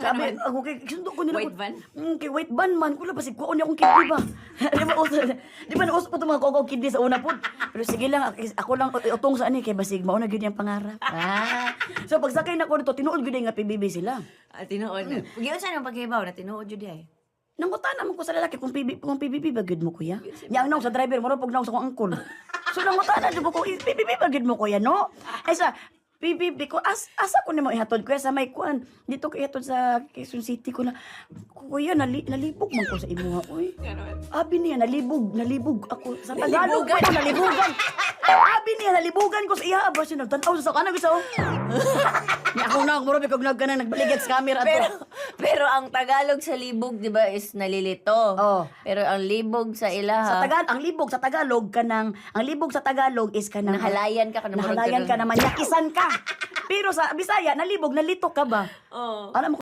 Sabi, ako kay sundo ko nila. White van? Kay white van man. Kula basig ko niya akong kidney ba. Di ba nauso po itong mga kong kidney sa una po. Pero sige lang, ako lang utong sa ani kay basig mauna gyud yung pangarap. So pagsakay na ko dito, tinuod gyud nga PBB sila. Tinuod na. Giyon sa nang paghibaw na tinuod jud ay. Nangutan naman ko sa lalaki kung PBB ba gyud mo kuya. Nya ang naong sa driver mo pag naong sa kong angkol. So nangutan na jud ko PBB ba gyud mo kuya no? Ay sa PBB ko asa ko nimo ihatod kuya sa may kuan dito ko ihatod sa Quezon City ko na kuya nalibog man ko sa imuha oy. Abi niya nalibog ako sa Tagalog ko nalibugan. Abi niya nalibugan ko sa iya ba siya nagtan-aw sa kanang gusto. Ni ako na muro kog nagkanang nagbaligad sa camera Pero ang Tagalog sa libog, di ba, is nalilito. Oh. Pero ang libog sa ilaha, ang libog sa Tagalog is kanang nahalayan ka nahalayan ka naman yakisan ka. Pero sa Bisaya nalibog nalitok ka ba? Oh. Alam mo